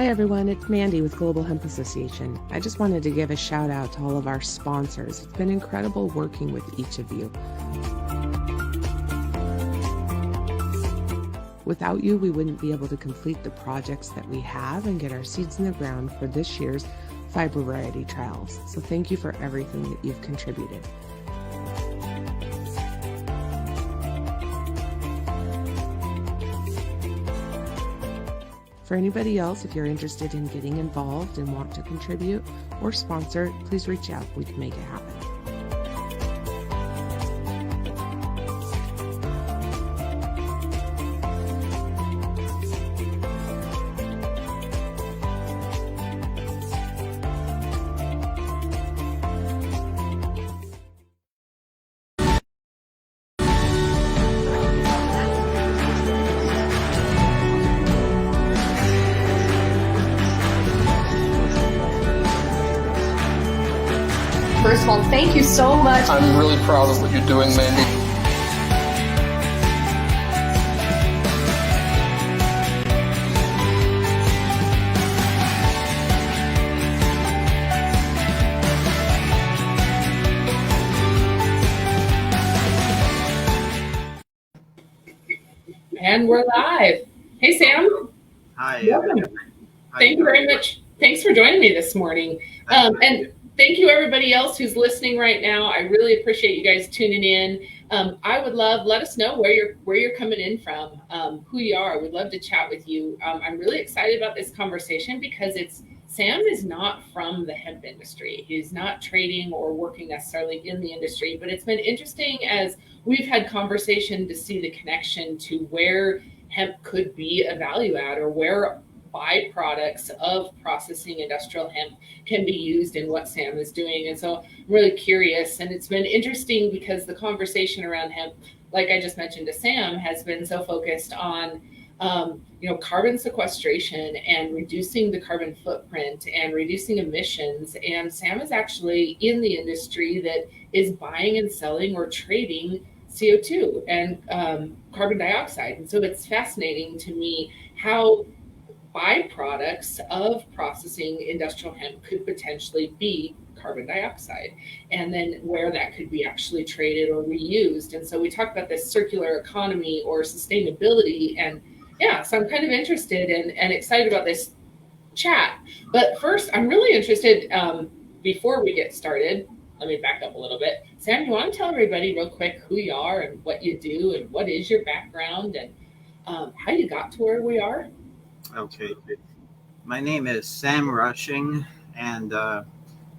everyone, it's Mandi with Global Hemp Association. I just wanted to give a shout out to all of our sponsors. It's been incredible working with each of you. Without you, we wouldn't be able to complete the projects that we have and get our seeds in the ground for this year's fiber variety trials. So thank you for everything that you've contributed. For anybody else, if you're interested in getting involved and want to contribute or sponsor, please reach out. We can make it happen. First of all, thank you so much. I'm really proud of what you're doing, Mandi. And we're live. Hey, Sam. Hi. Welcome. Thank you very much. Thanks for joining me this morning. And thank you, everybody else who's listening right now. I really appreciate you guys tuning in. I would let us know where you're coming in from, who you are. We'd love to chat with you. I'm really excited about this conversation because Sam is not from the hemp industry. He's not trading or working necessarily in the industry, but it's been interesting as we've had conversation to see the connection to where hemp could be a value add or where byproducts of processing industrial hemp can be used in what Sam is doing. And so I'm really curious. And it's been interesting because the conversation around hemp, like I just mentioned to Sam, has been so focused on carbon sequestration and reducing the carbon footprint and reducing emissions. And Sam is actually in the industry that is buying and selling or trading CO2 and carbon dioxide. And so it's fascinating to me how byproducts of processing industrial hemp could potentially be carbon dioxide, and then where that could be actually traded or reused. And so we talked about this circular economy or sustainability, and so I'm kind of interested and excited about this chat. But first, I'm really interested, before we get started, let me back up a little bit. Sam, you want to tell everybody real quick who you are and what you do and what is your background and how you got to where we are? Okay. My name is Sam Rushing, and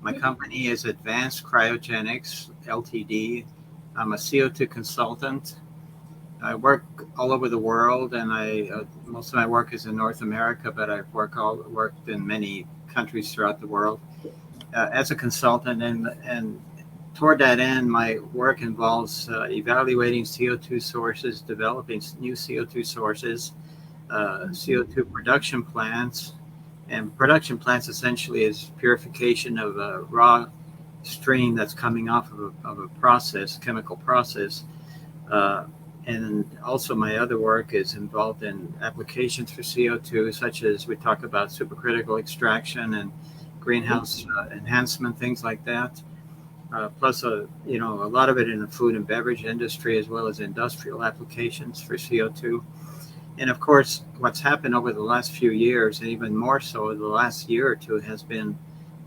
my company is Advanced Cryogenics Ltd. I'm a CO2 consultant. I work all over the world, and most of my work is in North America, but I've worked in many countries throughout the world as a consultant. And toward that end, my work involves evaluating CO2 sources, developing new CO2 sources, CO2 production plants. And production plants essentially is purification of a raw stream that's coming off of a process, chemical process. And also my other work is involved in applications for CO2, such as we talk about supercritical extraction and greenhouse enhancement, things like that. Plus, a lot of it in the food and beverage industry, as well as industrial applications for CO2. And of course, what's happened over the last few years, and even more so the last year or two, has been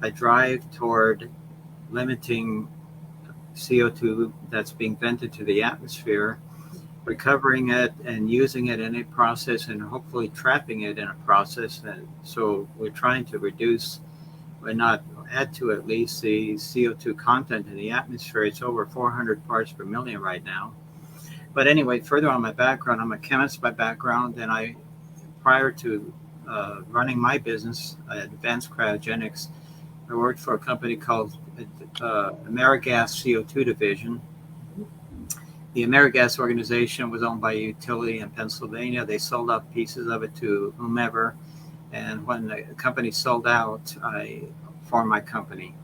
a drive toward limiting CO2 that's being vented to the atmosphere, recovering it and using it in a process, and hopefully trapping it in a process. And so we're trying to reduce, or not add to at least, the CO2 content in the atmosphere. It's over 400 parts per million right now. But anyway, further on my background, I'm a chemist by background, and prior to running my business at Advanced Cryogenics, I worked for a company called AmeriGas CO2 Division. The AmeriGas organization was owned by a utility in Pennsylvania. They sold out pieces of it to whomever, and when the company sold out, I formed my company.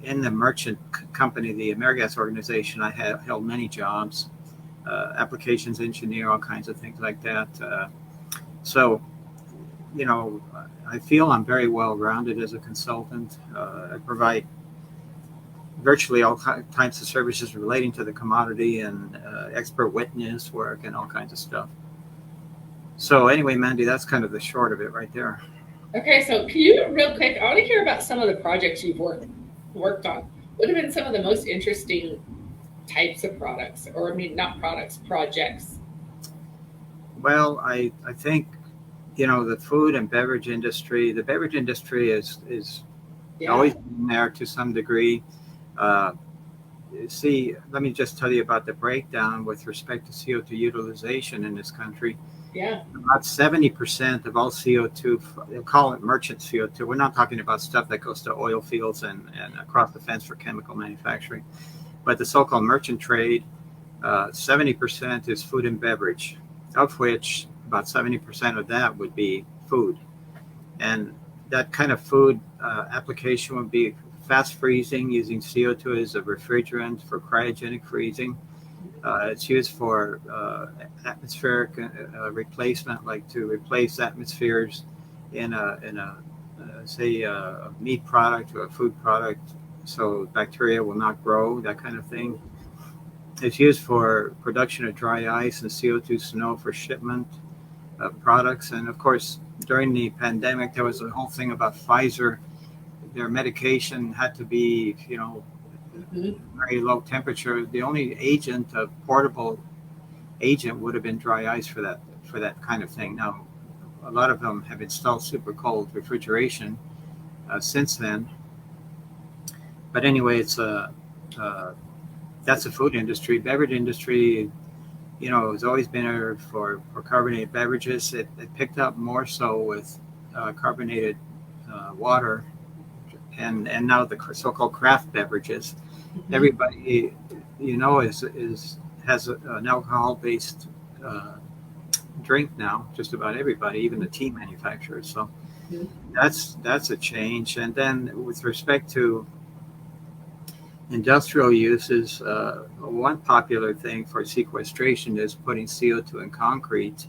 In the merchant company, the AmeriGas organization, I held many jobs, applications engineer, all kinds of things like that. So you know, I feel I'm very well rounded as a consultant. I provide virtually all types of services relating to the commodity and expert witness work and all kinds of stuff. So anyway, Mandy, that's kind of the short of it right there. Okay, so can you real quick? I want to hear about some of the projects you've worked on. What have been some of the most interesting types of products, or I mean, not products, projects? Well, I think, you know, the food and beverage industry. The beverage industry is always been there to some degree. See, let me just tell you about the breakdown with respect to CO2 utilization in this country. Yeah. About 70% of all CO2, they'll call it merchant CO2. We're not talking about stuff that goes to oil fields and across the fence for chemical manufacturing. But the so-called merchant trade, 70% is food and beverage, of which about 70% of that would be food. And that kind of food application would be fast freezing using CO2 as a refrigerant for cryogenic freezing. It's used for atmospheric replacement, like to replace atmospheres in a say a meat product or a food product, so bacteria will not grow, that kind of thing. It's used for production of dry ice and CO2 snow for shipment of products. And of course, during the pandemic, there was a whole thing about Pfizer. Their medication had to be, you know, very low temperature. The only agent, a portable agent, would have been dry ice for that kind of thing. Now, a lot of them have installed super cold refrigeration since then. But anyway, it's that's the food industry. Beverage industry, you know, has always been there for carbonated beverages. It picked up more so with carbonated water, and now the so-called craft beverages. Everybody, you know, has an alcohol-based drink now. Just about everybody, even the tea manufacturers. So that's a change. And then with respect to industrial uses, one popular thing for sequestration is putting CO2 in concrete,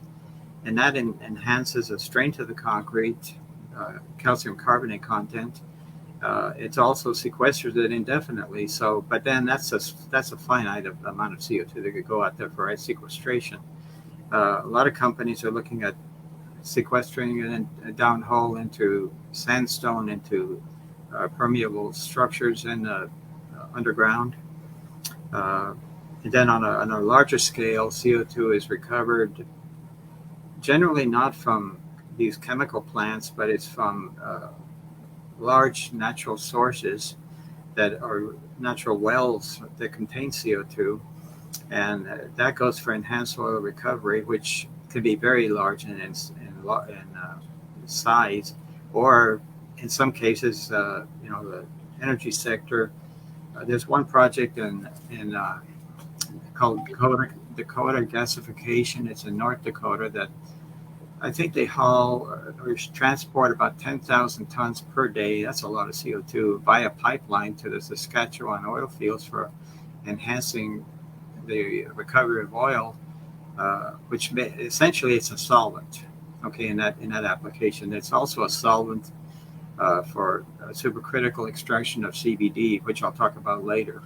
and that enhances the strength of the concrete, calcium carbonate content. It also sequesters it indefinitely. So, but then that's a finite amount of CO2 that could go out there for sequestration. A lot of companies are looking at sequestering it downhole into sandstone, into permeable structures in underground. And then on a larger scale, CO2 is recovered generally not from these chemical plants, but it's from large natural sources that are natural wells that contain CO2. And that goes for enhanced oil recovery, which can be very large in size, or in some cases, you know, the energy sector. There's one project in called Dakota Gasification. It's in North Dakota that I think they haul or transport about 10,000 tons per day. That's a lot of CO2 via pipeline to the Saskatchewan oil fields for enhancing the recovery of oil, which essentially it's a solvent. Okay, in that application, it's also a solvent for supercritical extraction of CBD, which I'll talk about later.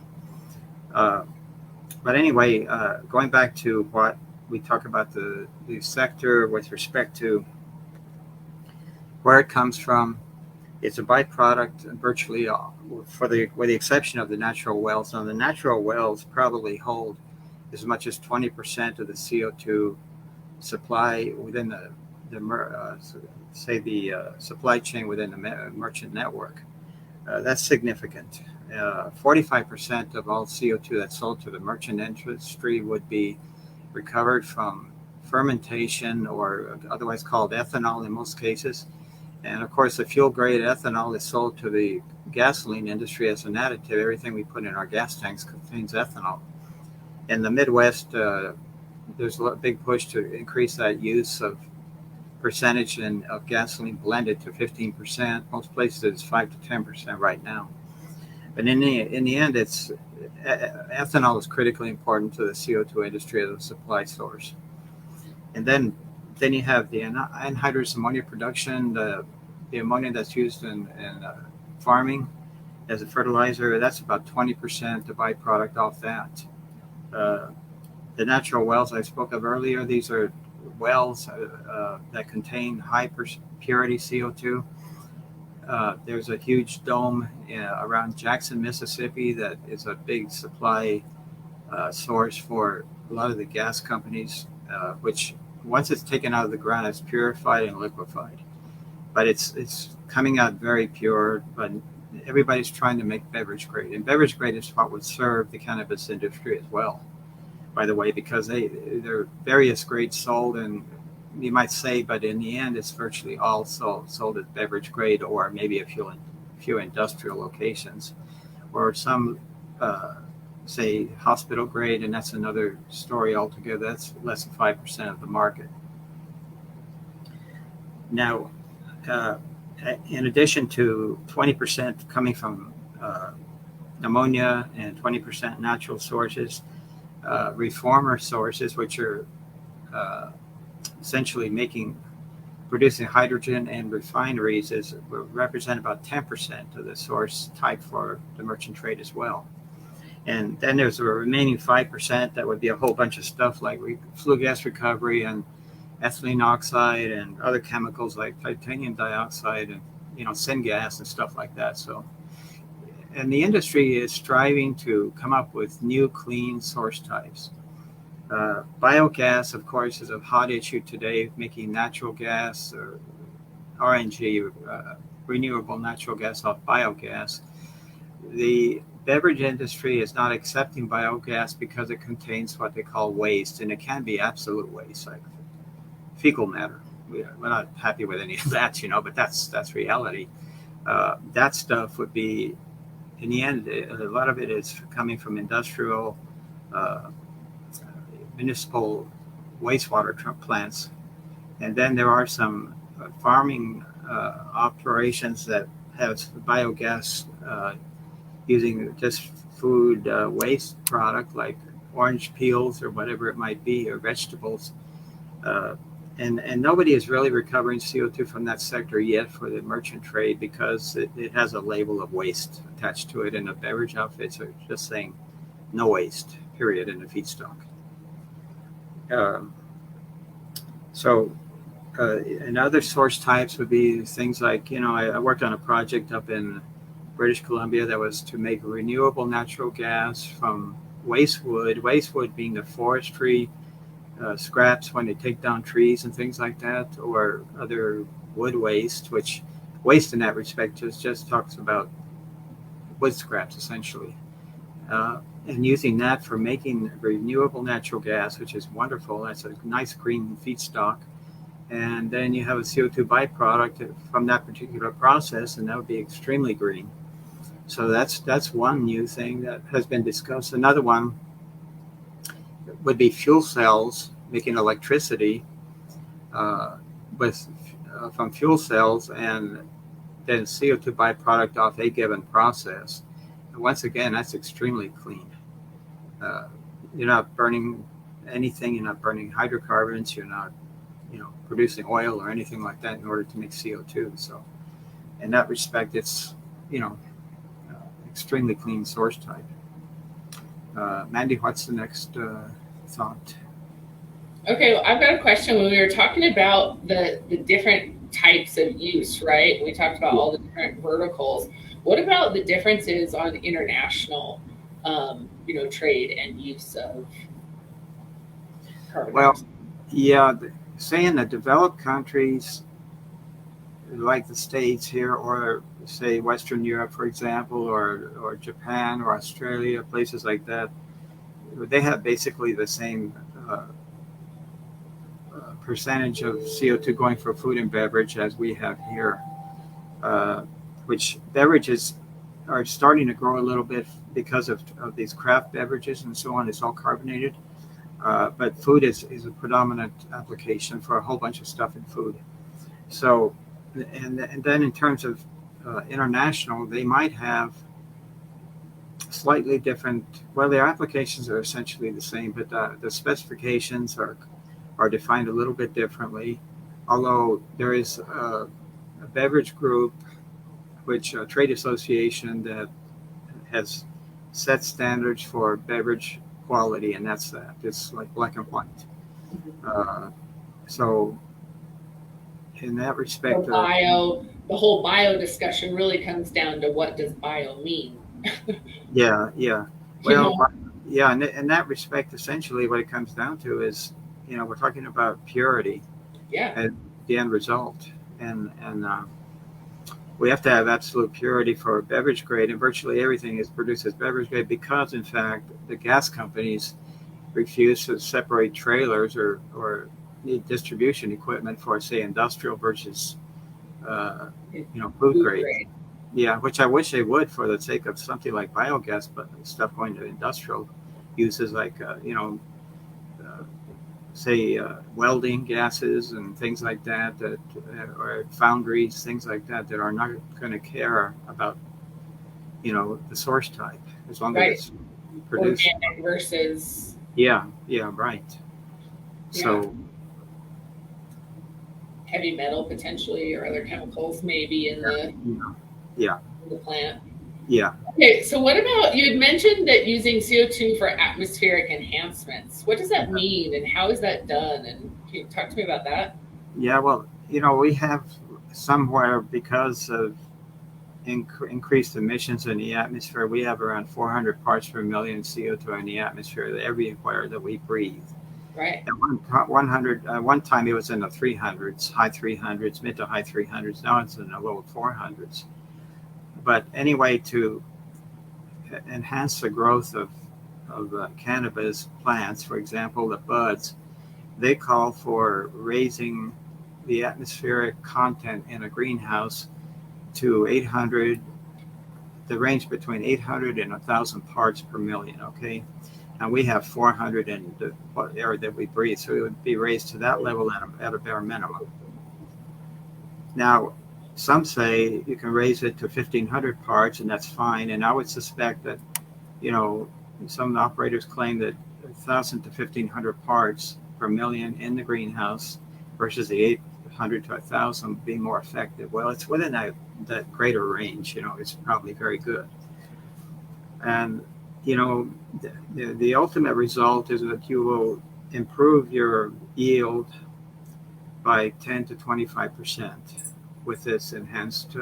But anyway, going back to what we talk about the sector with respect to where it comes from, it's a byproduct virtually with the exception of the natural wells. Now, the natural wells probably hold as much as 20% of the CO2 supply within the supply chain within the merchant network. That's significant. 45% of all CO2 that's sold to the merchant industry would be recovered from fermentation, or otherwise called ethanol in most cases. And of course, the fuel grade ethanol is sold to the gasoline industry as an additive. Everything we put in our gas tanks contains ethanol. In the Midwest, there's a big push to increase that use of percentage of gasoline blended to 15%. Most places it's 5 to 10% right now. But in the end, it's ethanol is critically important to the CO2 industry as a supply source. And then Then you have the anhydrous ammonia production, the ammonia that's used in farming as a fertilizer. That's about 20% the byproduct off that. The natural wells I spoke of earlier, these are wells that contain high purity CO2. There's a huge dome around Jackson, Mississippi that is a big supply source for a lot of the gas companies, which once it's taken out of the ground, it's purified and liquefied. But it's coming out very pure, but everybody's trying to make beverage grade. And beverage grade is what would serve the cannabis industry as well, by the way, because there are various grades sold, and you might say, but in the end, it's virtually all sold at beverage grade, or maybe a few industrial locations, or some say hospital grade, and that's another story altogether. That's less than 5% of the market. Now, in addition to 20% coming from ammonia and 20% natural sources, reformer sources, which are essentially producing hydrogen, and refineries represent about 10% of the source type for the merchant trade as well. And then there's the remaining 5% that would be a whole bunch of stuff like flue gas recovery and ethylene oxide and other chemicals like titanium dioxide and syngas and stuff like that. So, and the industry is striving to come up with new clean source types. Biogas, of course, is a hot issue today, making natural gas or RNG, renewable natural gas off biogas. The beverage industry is not accepting biogas because it contains what they call waste, and it can be absolute waste, like fecal matter. We're not happy with any of that, but that's reality. That stuff would be, in the end, a lot of it is coming from industrial, municipal wastewater plants. And then there are some farming operations that have biogas using just food waste product like orange peels or whatever it might be, or vegetables. And nobody is really recovering CO2 from that sector yet for the merchant trade, because it has a label of waste attached to it, and the beverage outfits are just saying no waste, period, in the feedstock. And other source types would be things like, I worked on a project up in British Columbia that was to make renewable natural gas from waste wood being the forestry scraps when they take down trees and things like that, or other wood waste, which waste in that respect just talks about wood scraps essentially. And using that for making renewable natural gas, which is wonderful. That's a nice green feedstock. And then you have a CO2 byproduct from that particular process, and that would be extremely green. So that's one new thing that has been discussed. Another one would be fuel cells, making electricity from fuel cells, and then CO2 byproduct off a given process. And once again, that's extremely clean. You're not burning anything. You're not burning hydrocarbons. You're not, producing oil or anything like that in order to make CO2. So, in that respect, it's extremely clean source type. Mandi, what's the next thought? Okay, well, I've got a question. When we were talking about the different types of use, right? We talked about all the different verticals. What about the differences on international, trade and use of carbon? Well, yeah, say in the developed countries like the States here, or say Western Europe, for example, or Japan or Australia, places like that, they have basically the same percentage of CO2 going for food and beverage as we have here, which beverages are starting to grow a little bit because of these craft beverages and so on. It's all carbonated. But food is a predominant application for a whole bunch of stuff in food. So, and then in terms of international, they might have slightly different, well, their applications are essentially the same, but the specifications are are defined a little bit differently. Although there is a beverage group, which a trade association that has set standards for beverage quality, and that's that. It's like black and white. So in that respect, the whole bio discussion really comes down to what does bio mean. yeah. Well, You know? yeah, in that respect, essentially what it comes down to is, we're talking about purity Yeah. as the end result, and we have to have absolute purity for beverage grade, and virtually everything is produced as beverage grade because, in fact, the gas companies refuse to separate trailers or need distribution equipment for, say, industrial versus food grade. Yeah, which I wish they would for the sake of something like biogas, but stuff going to industrial uses like say welding gases and things like that, or foundries, things like that are not going to care about the source type as long as it's produced organic versus right. So heavy metal potentially or other chemicals maybe in the plant. Yeah. Okay, so what about, you had mentioned that using CO2 for atmospheric enhancements. What does that mean and how is that done? And can you talk to me about that? Yeah, well, we have somewhere, because of increased emissions in the atmosphere, we have around 400 parts per million CO2 in the atmosphere everywhere that we breathe. Right. At one time it was in the 300s, high 300s, mid to high 300s. Now it's in the low 400s. But anyway, to enhance the growth of cannabis plants, for example, the buds, they call for raising the atmospheric content in a greenhouse to 800, the range between 800 and 1,000 parts per million, okay? And we have 400 in the air that we breathe, so it would be raised to that level at a bare minimum. Now, some say you can raise it to 1,500 parts, and that's fine. And I would suspect that, some operators claim that 1,000 to 1,500 parts per million in the greenhouse versus the 800 to 1,000 would be more effective. Well, it's within that greater range. It's probably very good. And the ultimate result is that you will improve your yield by 10 to 25%. With this enhanced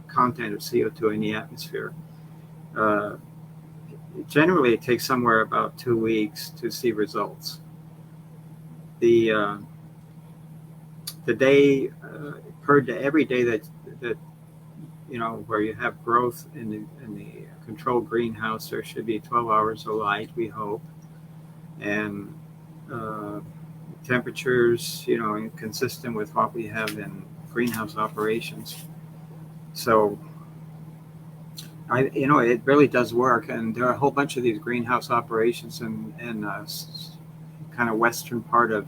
content of CO2 in the atmosphere. Generally, it takes somewhere about 2 weeks to see results. The day per day, every day that where you have growth in the controlled greenhouse, there should be 12 hours of light, we hope, and temperatures, consistent with what we have in greenhouse operations. So it really does work, and there are a whole bunch of these greenhouse operations in kind of western part of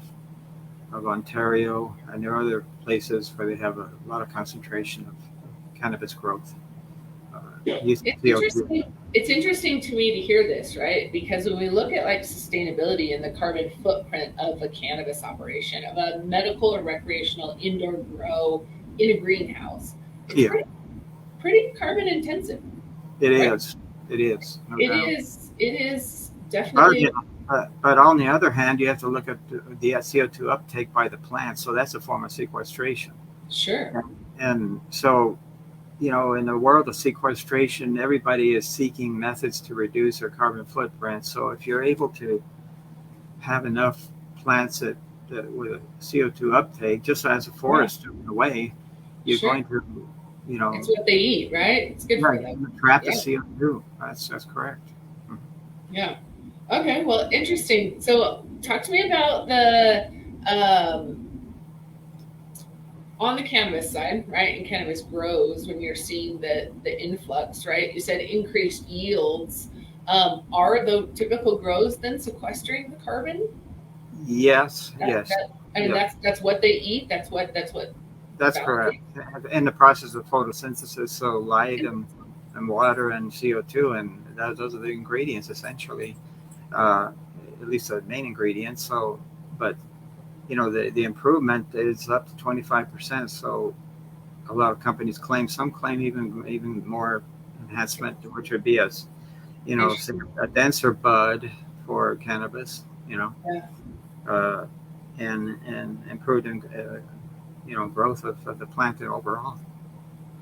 Ontario, and there are other places where they have a lot of concentration of cannabis growth. It's interesting to me to hear this, right? Because when we look at like sustainability and the carbon footprint of a cannabis operation, of a medical or recreational indoor grow in a greenhouse, it's pretty carbon intensive. It is. It is. No doubt. It is definitely. But on the other hand, you have to look at the CO2 uptake by the plant. So that's a form of sequestration. Sure. And so, in the world of sequestration, everybody is seeking methods to reduce their carbon footprint. So if you're able to have enough plants that with a CO2 uptake, just as a forest in a way, you're going to, it's what they eat, right? It's good for them. Trap the CO2. That's correct. Yeah. Okay. Well, interesting. So talk to me about the on the cannabis side, right? And cannabis grows when you're seeing the influx, right? You said increased yields. Are the typical grows then sequestering the carbon? Yes. That's what they eat. That's correct. In the process of photosynthesis, so light and water and CO2, and those are the ingredients essentially, at least the main ingredients. So, but the improvement is up to 25%. So a lot of companies some claim even more enhancement, which would be say a denser bud for cannabis, and improved growth of the plant overall.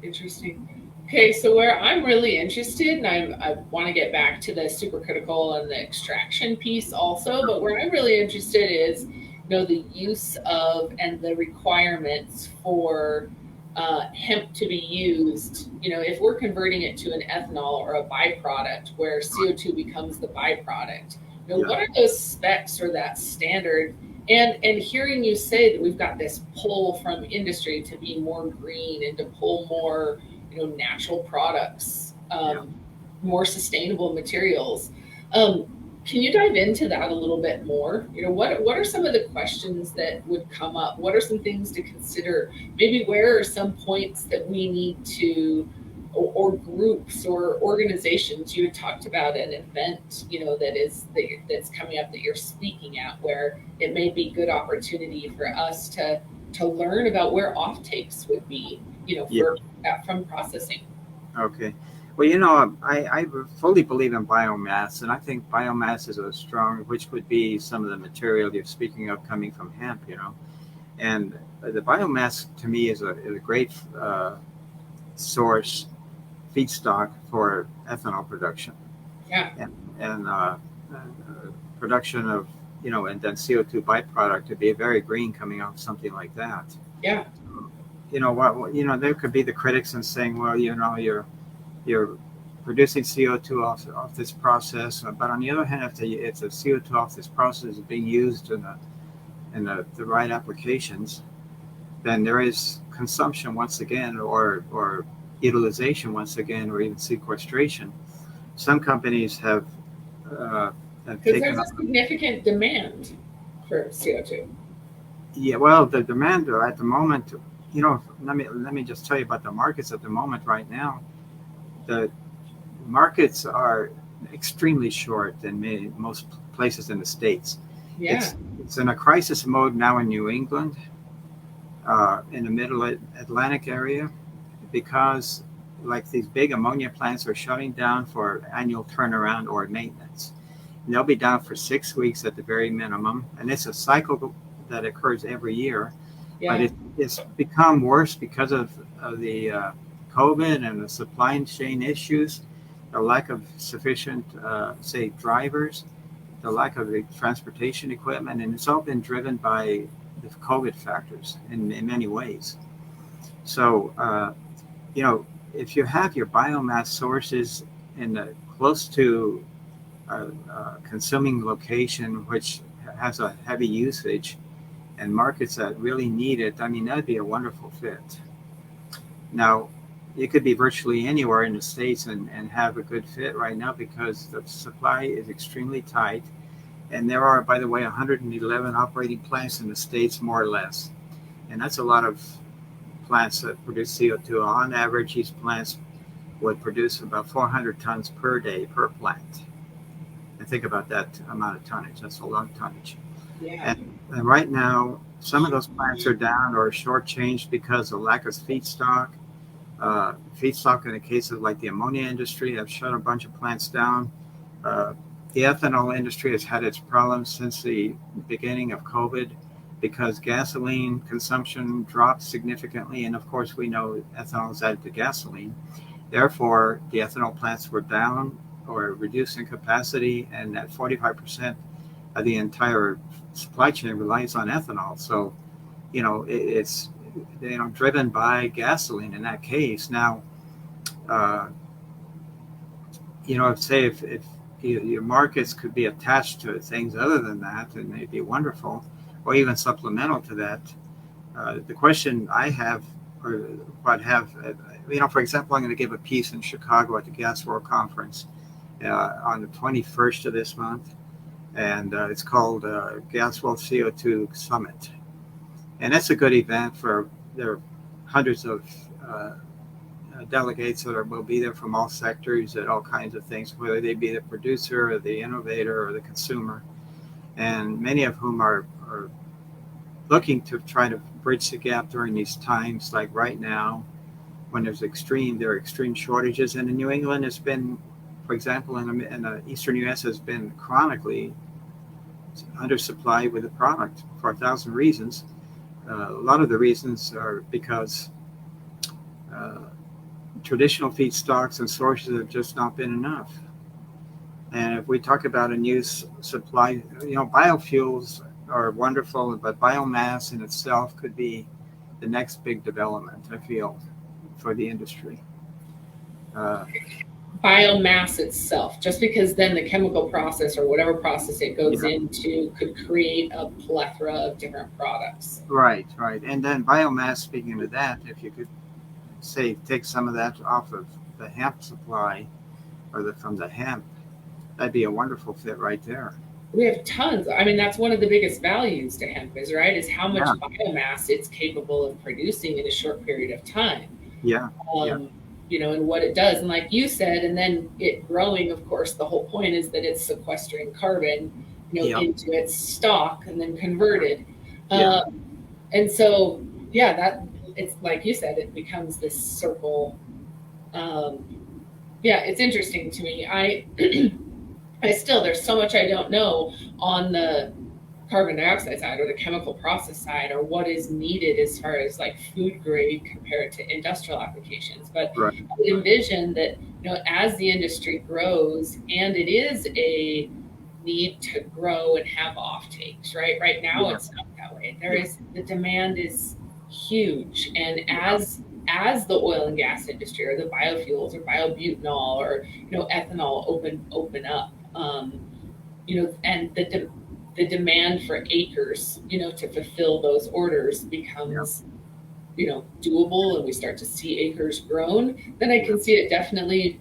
Interesting. Okay, so where I'm really interested, and I want to get back to the supercritical and the extraction piece also, but where I'm really interested is, the use of and the requirements for hemp to be used. If we're converting it to an ethanol or a byproduct, where CO2 becomes the byproduct. What are those specs or that standard? And hearing you say that we've got this pull from industry to be more green and to pull more natural products, more sustainable materials. Can you dive into that a little bit more? What are some of the questions that would come up? What are some things to consider? Maybe where are some points that we need to, or groups or organizations? You had talked about an event, that's coming up that you're speaking at, where it may be good opportunity for us to learn about where off takes would be, from processing. Okay. Well, I fully believe in biomass, and I think biomass is which would be some of the material you're speaking of coming from hemp, and the biomass to me is a great source feedstock for ethanol production. Yeah. And production of, and then CO2 byproduct to be very green coming off something like that. Yeah. There could be the critics and saying, well, you're producing CO2 off this process, but on the other hand, if the CO2 off this process is being used in the right applications, then there is consumption once again, or utilization once again, or even sequestration. Some companies have because there's a significant demand for CO2. Yeah, well, the demand at the moment, let me just tell you about the markets at the moment right now. The markets are extremely short in most places in the States. Yeah. It's in a crisis mode now in New England, in the middle Atlantic area, because like these big ammonia plants are shutting down for annual turnaround or maintenance. And they'll be down for 6 weeks at the very minimum. And it's a cycle that occurs every year. Yeah. But it's become worse because of the COVID and the supply chain issues, the lack of sufficient, drivers, the lack of the transportation equipment, and it's all been driven by the COVID factors in many ways. So, if you have your biomass sources close to a consuming location which has a heavy usage and markets that really need it, that'd be a wonderful fit. Now, it could be virtually anywhere in the States and have a good fit right now because the supply is extremely tight. And there are, by the way, 111 operating plants in the States, more or less. And that's a lot of plants that produce CO2. On average, these plants would produce about 400 tons per day per plant. And think about that amount of tonnage. That's a lot of tonnage. Yeah. And right now, some of those plants are down or shortchanged because of lack of feedstock. Feedstock in the case of like the ammonia industry have shut a bunch of plants down. The ethanol industry has had its problems since the beginning of COVID because gasoline consumption dropped significantly. And of course, we know ethanol is added to gasoline. Therefore, the ethanol plants were down or reduced in capacity, and that 45% of the entire supply chain relies on ethanol. So, it's driven by gasoline in that case. Now, if your markets could be attached to things other than that, and they'd be wonderful, or even supplemental to that. The question I have, for example, I'm going to give a piece in Chicago at the Gas World Conference on the 21st of this month, and it's called Gas World CO2 Summit. And that's a good event there are hundreds of delegates that will be there from all sectors at all kinds of things, whether they be the producer or the innovator or the consumer, and many of whom are looking to try to bridge the gap during these times, like right now, when there are extreme shortages. And in New England, has been, for example, in the eastern U.S., has been chronically undersupplied with the product for 1,000 reasons. A lot of the reasons are because traditional feedstocks and sources have just not been enough. And if we talk about a new supply, biofuels are wonderful, but biomass in itself could be the next big development, I feel, for the industry. Biomass itself, just because then the chemical process or whatever process it goes into could create a plethora of different products. Right. And then biomass, speaking of that, if you could say take some of that off of the hemp supply or from the hemp, that'd be a wonderful fit right there. We have tons. I mean, that's one of the biggest values to hemp is how much biomass it's capable of producing in a short period of time. And what it does. And like you said, and then it growing, of course, the whole point is that it's sequestering carbon, into its stalk and then converted. And so, that it's like you said, it becomes this circle. It's interesting to me. I still, there's so much I don't know on the carbon dioxide side or the chemical process side or what is needed as far as like food grade compared to industrial applications. But I would envision that, as the industry grows, and it is a need to grow and have off takes, right? Right now it's not that way. The demand is huge. And as the oil and gas industry or the biofuels or biobutanol or, ethanol open up, and the demand for acres, to fulfill those orders becomes, doable, and we start to see acres grown, then I can see it definitely,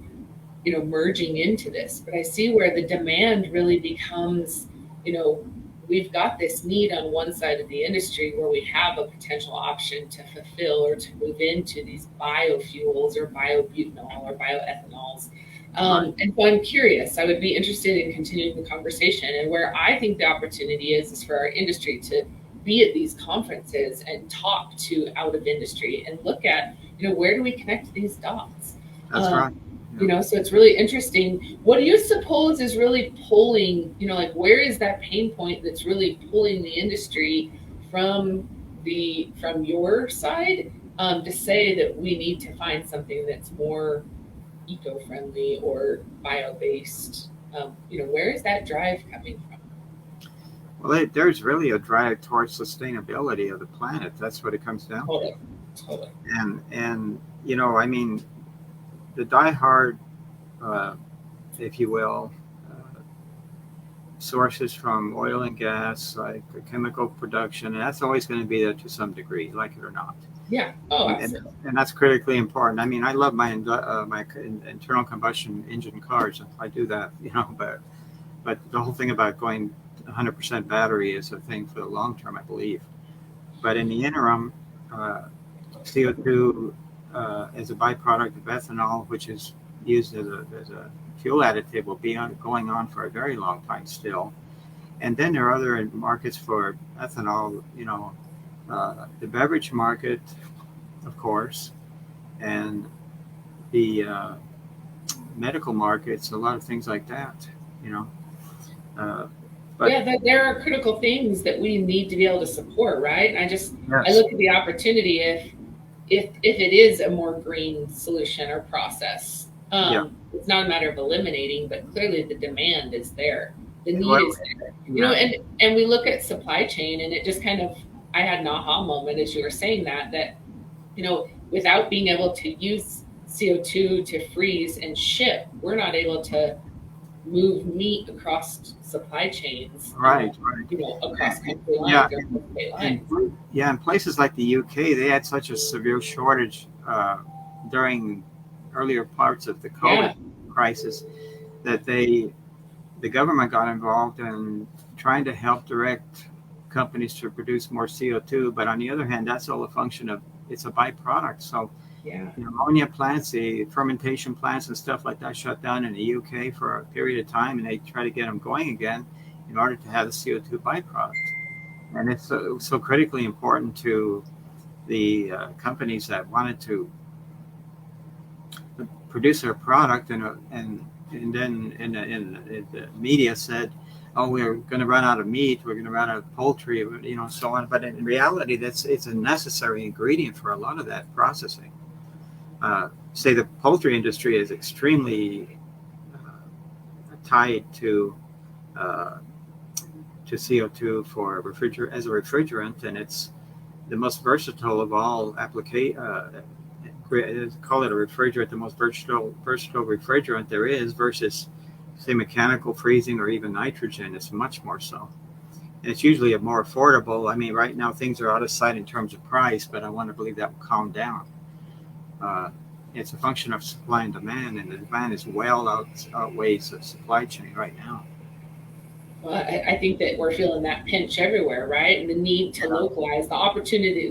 merging into this. But I see where the demand really becomes, we've got this need on one side of the industry where we have a potential option to fulfill or to move into these biofuels or biobutanol or bioethanols. And so I'm curious, I would be interested in continuing the conversation, and where I think the opportunity is for our industry to be at these conferences and talk to out of industry and look at, where do we connect these dots? That's right. So it's really interesting. What do you suppose is really pulling, where is that pain point that's really pulling the industry from your side to say that we need to find something that's more eco-friendly or bio-based? Where is that drive coming from? Well, there's really a drive towards sustainability of the planet. That's what it comes down to. Totally. And I mean, the diehard, if you will, sources from oil and gas, like the chemical production, and that's always going to be there to some degree, like it or not. Yeah. Oh, absolutely. And that's critically important. I mean, I love my internal combustion engine cars. I do that, but the whole thing about going 100% battery is a thing for the long term, I believe. But in the interim, CO2 as a byproduct of ethanol, which is used as a fuel additive, will be going on for a very long time still. And then there are other markets for ethanol, the beverage market, of course, and the medical markets, a lot of things like that, But there are critical things that we need to be able to support, right? And I look at the opportunity if it is a more green solution or process. It's not a matter of eliminating, but clearly the demand is there. The need is there. And we look at supply chain, and it just kind of, I had an aha moment as you were saying that without being able to use CO2 to freeze and ship, we're not able to move meat across supply chains. Right. Across country lines or state lines. In places like the UK, they had such a severe shortage during earlier parts of the COVID crisis that the government got involved in trying to help direct companies to produce more CO2. But on the other hand, that's all a function of, it's a byproduct. So ammonia plants, the fermentation plants and stuff like that shut down in the UK for a period of time, and they try to get them going again in order to have the CO2 byproduct. And it's so critically important to the companies that wanted to produce their product, and then in the media said, oh, we're going to run out of meat, we're going to run out of poultry, so on. But in reality, it's a necessary ingredient for a lot of that processing. Say the poultry industry is extremely tied to CO2 as a refrigerant, and it's the most versatile of all call it a refrigerant, the most versatile refrigerant there is, versus say mechanical freezing or even nitrogen. It's much more so. And it's usually a more affordable. I mean, right now things are out of sight in terms of price, but I want to believe that will calm down. It's a function of supply and demand, and the demand is outweighs the supply chain right now. Well, I think that we're feeling that pinch everywhere, right? And the need to localize, the opportunity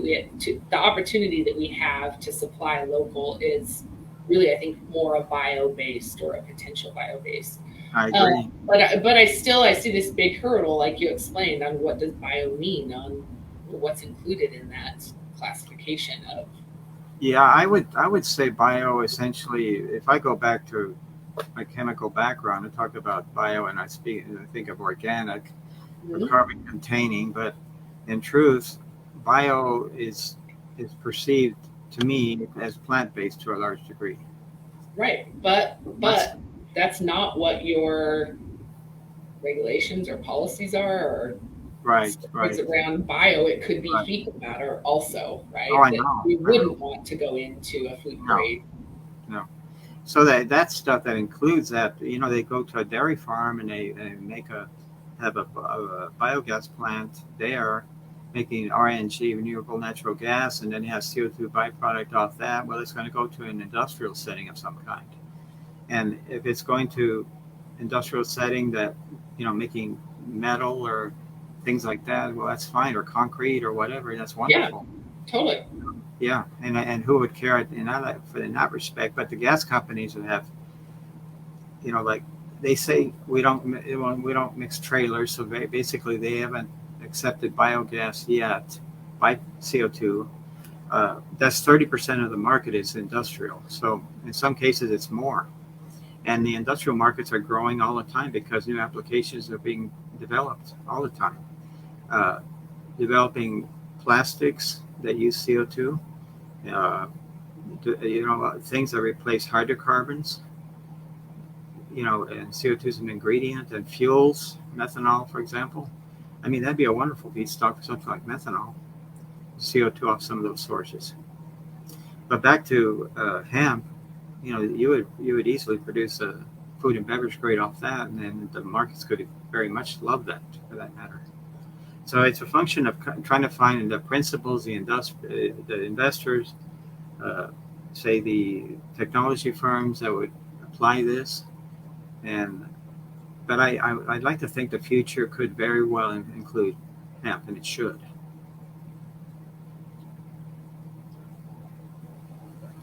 that we have to supply local is really, I think, more a bio-based or a potential bio-based. I agree. But I see this big hurdle, like you explained, on what does bio mean, on what's included in that classification of. Yeah, I would say bio essentially. If I go back to my chemical background, I talk about bio, and I think of organic, or carbon containing. But in truth, bio is perceived to me as plant-based to a large degree. Right, but that's not what your regulations or policies are, or right around bio. It could be fecal matter also, right? Oh, I know. We wouldn't want to go into a food grade. No. So that stuff that includes that, they go to a dairy farm and they have a biogas plant there, making RNG, renewable natural gas, and then you have CO2 byproduct off that. Well, it's going to go to an industrial setting of some kind. And if it's going to industrial setting that, making metal or things like that, well, that's fine, or concrete or whatever. That's wonderful. Yeah, totally. Yeah, and who would care in that respect? But the gas companies would have, like they say, we don't mix trailers. So basically, they haven't accepted biogas yet by CO2. That's 30% of the market is industrial. So in some cases, it's more. And the industrial markets are growing all the time because new applications are being developed all the time. Developing plastics that use CO2, things that replace hydrocarbons, and CO2 is an ingredient, and fuels, methanol, for example. I mean, that'd be a wonderful feedstock for something like methanol, CO2 off some of those sources. But back to hemp, you would easily produce a food and beverage grade off that, and then the markets could very much love that, for that matter. So it's a function of trying to find the principles, the investors, say the technology firms that would apply this, but I'd like to think the future could very well include hemp, and it should.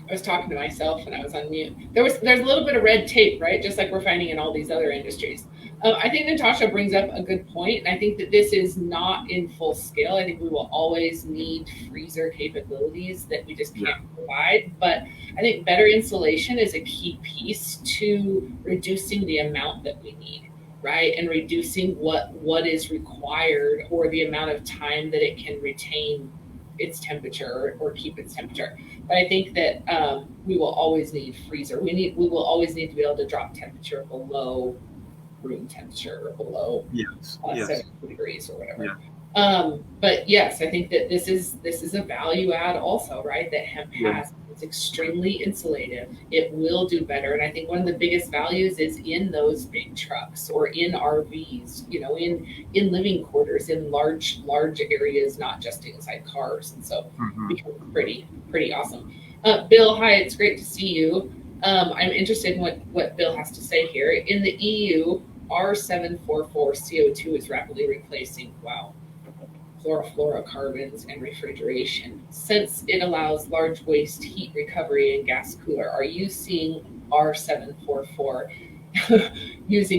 I was talking to myself and I was on mute. There's a little bit of red tape, right? Just like we're finding in all these other industries. I think Natasha brings up a good point, and I think that this is not in full scale. I think we will always need freezer capabilities that we just can't provide. But I think better insulation is a key piece to reducing the amount that we need, right? And reducing what is required, or the amount of time that it can retain its temperature or keep its temperature. But I think that we will always need freezer. We will always need to be able to drop temperature below room temperature, or below 70 degrees or whatever. Yeah. But yes, I think that this is a value add also, right? That hemp has. It's extremely insulative. It will do better. And I think one of the biggest values is in those big trucks, or in RVs, in living quarters, in large areas, not just inside cars. And so becomes pretty awesome. Bill, hi, it's great to see you. I'm interested in what Bill has to say here. In the EU, R744 CO2 is rapidly replacing, chlorofluorocarbons and refrigeration. Since it allows large waste heat recovery and gas cooler, are you seeing R744 use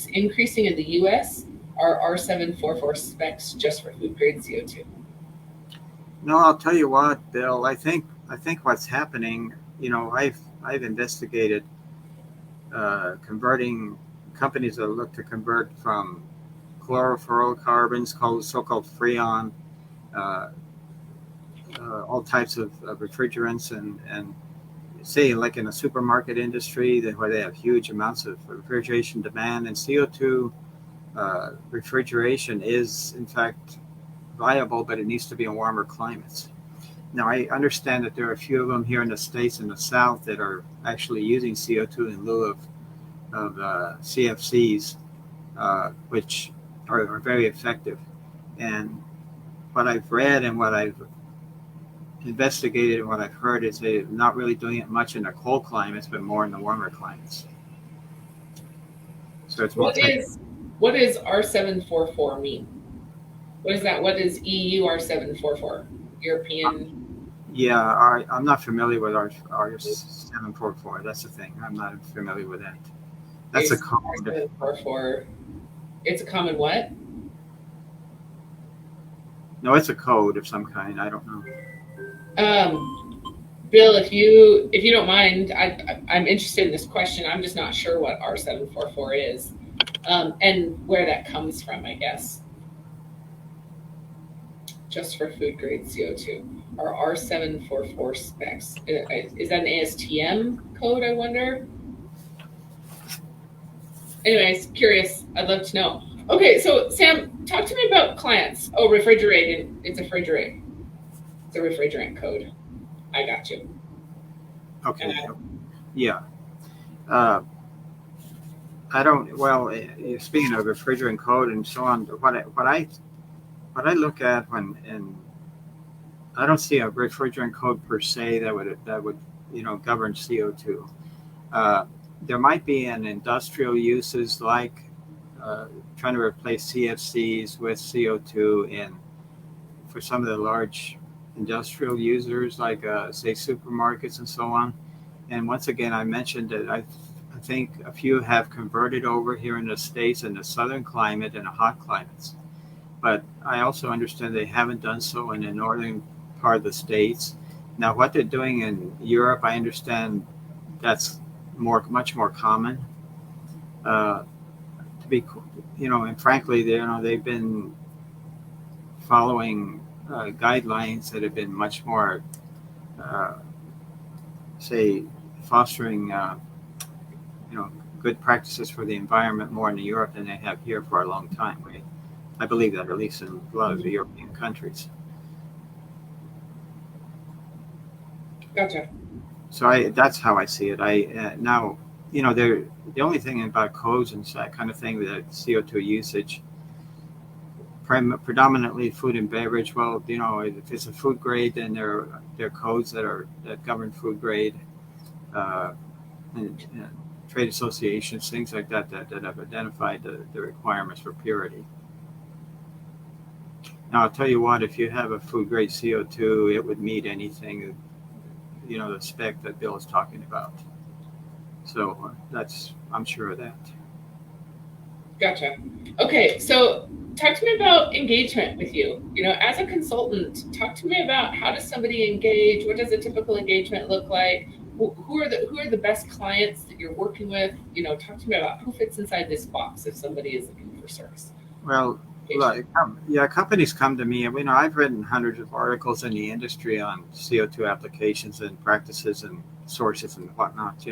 increasing in the US are R744 specs just for food grade CO2? No, I'll tell you what, Bill. I think what's happening. I've investigated converting companies that look to convert from chlorofluorocarbons, so-called freon, all types of refrigerants, and say like in a supermarket industry where they have huge amounts of refrigeration demand, and CO2 refrigeration is in fact viable, but it needs to be in warmer climates. Now, I understand that there are a few of them here in the States in the South that are actually using CO2 in lieu of CFCs, which are very effective. And what I've read and what I've investigated and what I've heard is they're not really doing it much in the cold climates, but more in the warmer climates. So it's more what is R744 mean? What is that? What is EU R744? European? Yeah, I'm not familiar with R744. That's the thing. I'm not familiar with that. That's a common. R744. It's a common what? No, it's a code of some kind. I don't know. Bill, if you don't mind, I'm interested in this question. I'm just not sure what R744 is, and where that comes from, I guess. Just for food grade CO2, or R744 specs. Is that an ASTM code, I wonder? Anyways, curious. I'd love to know. Okay, so Sam, talk to me about clients. Oh, refrigerated. It's a refrigerant. It's a refrigerant code. I got you. Okay. Yeah. I don't. Well, speaking of refrigerant code and so on, what I look at and I don't see a refrigerant code per se that would govern CO2. There might be an industrial uses like trying to replace CFCs with CO2 for some of the large industrial users like say supermarkets and so on. And once again, I mentioned that I think a few have converted over here in the States in the southern climate and the hot climates. But I also understand they haven't done so in the northern part of the States. Now, what they're doing in Europe, I understand that's much more common. And frankly, they've been following guidelines that have been much more, say, fostering, good practices for the environment more in Europe than they have here for a long time. Right? I believe that, at least in a lot of the European countries. Gotcha. So that's how I see it. Now, the only thing about codes and that kind of thing, that CO2 usage, predominantly food and beverage. Well, if it's a food grade, then there are codes that govern food grade, and trade associations, things like that have identified the requirements for purity. Now, I'll tell you what, if you have a food grade CO2, it would meet anything, the spec that Bill is talking about. So I'm sure of that. Gotcha. Okay, so talk to me about engagement with you. As a consultant, talk to me about how does somebody engage? What does a typical engagement look like? Who are the best clients that you're working with? Talk to me about who fits inside this box if somebody is looking for service. Well, companies come to me. I've written hundreds of articles in the industry on CO2 applications and practices and sources and whatnot,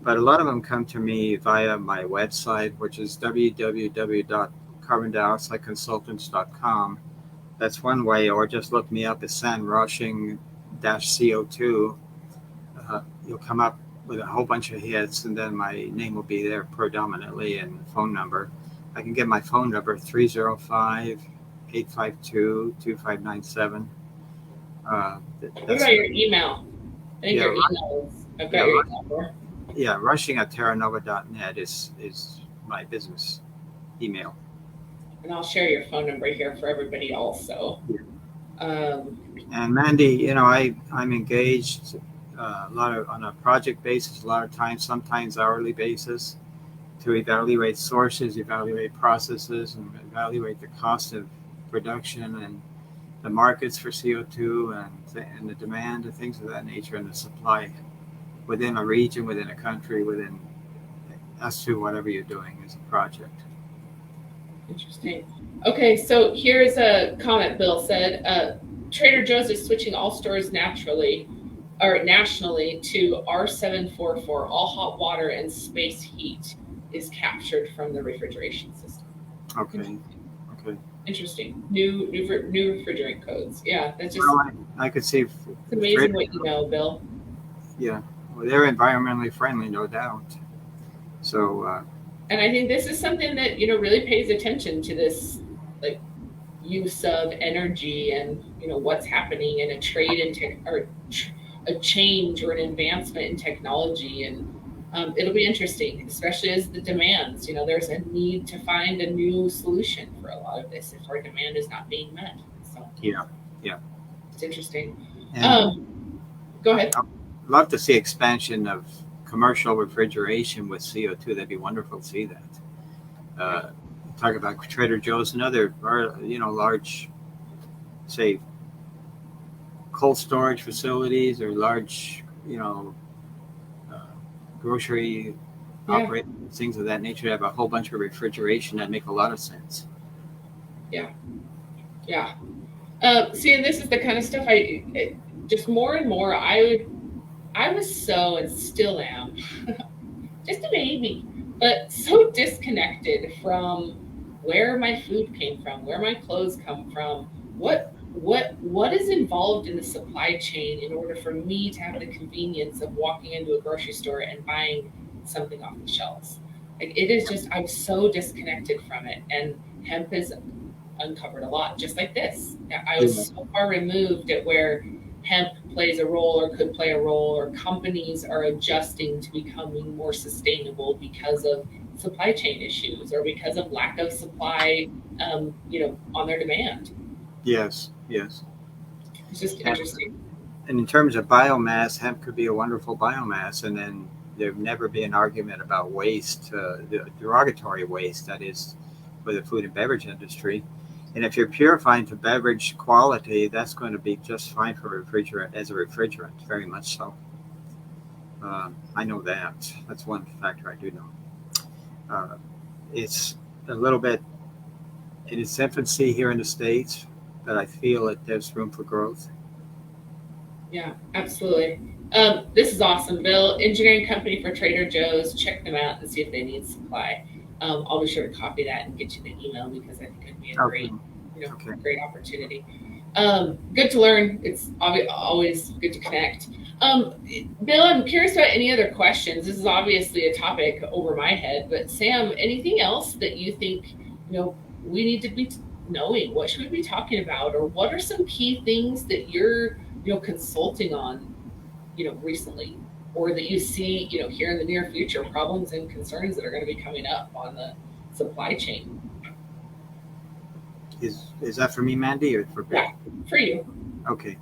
but a lot of them come to me via my website, which is www.carbondioxideconsultants.com. That's one way, or just look me up as Sam Rushing CO2. You'll come up with a whole bunch of hits, and then my name will be there predominantly, and phone number. I can get my phone number, 305-852-2597. What about your email? I think your email is, I've got your email. Yeah, rushing@terranova.net is my business email. And I'll share your phone number here for everybody also. And Mandi, I'm engaged on a project basis a lot of times, sometimes hourly basis, to evaluate sources, evaluate processes, and evaluate the cost of production and the markets for CO2 and the demand and things of that nature, and the supply within a region, within a country, within as to whatever you're doing as a project. Interesting. Okay, so here's a comment Bill said. Trader Joe's is switching all stores nationally to R744. All hot water and space heat is captured from the refrigeration system. Okay. Okay. Interesting. New refrigerant codes. Yeah, that's just. Well, I could see. It's amazing what you know, Bill. Yeah. Well, they're environmentally friendly, no doubt. So. And I think this is something that really pays attention to this, like, use of energy and what's happening in a trade or a change or an advancement in technology, and it'll be interesting, especially as the demands. There's a need to find a new solution for a lot of this if our demand is not being met. So yeah, it's interesting. Go ahead. I'd love to see expansion of commercial refrigeration with CO2. That'd be wonderful to see that. Talk about Trader Joe's and other, large, say, cold storage facilities or large, grocery operators, things of that nature. Have a whole bunch of refrigeration that make a lot of sense. Yeah. See, and this is the kind of stuff just more and more. I was so, and still am, just a baby, but so disconnected from where my food came from, where my clothes come from, what is involved in the supply chain in order for me to have the convenience of walking into a grocery store and buying something off the shelves. Like, it is just, I'm so disconnected from it, and hemp has uncovered a lot, just like this. I was so far removed at where hemp plays a role or could play a role, or companies are adjusting to becoming more sustainable because of supply chain issues or because of lack of supply, on their demand. Yes. It's just interesting. And in terms of biomass, hemp could be a wonderful biomass, and then there'd never be an argument about waste, the derogatory waste that is for the food and beverage industry. And if you're purifying to beverage quality, that's going to be just fine for as a refrigerant, very much so. I know that. That's one factor I do know. It's a little bit in its infancy here in the States, but I feel that there's room for growth. Yeah, absolutely. This is awesome, Bill. Engineering company for Trader Joe's. Check them out and see if they need supply. I'll be sure to copy that and get you the email, because I think it'd be a great opportunity. Good to learn. It's always good to connect. Bill, I'm curious about any other questions. This is obviously a topic over my head, but Sam, anything else that you think we need to be knowing? What should we be talking about, or what are some key things that you're consulting on recently, or that you see here in the near future, problems and concerns that are going to be coming up on the supply chain? Is that for me, Mandi, or for Bill? Yeah, for you. Okay.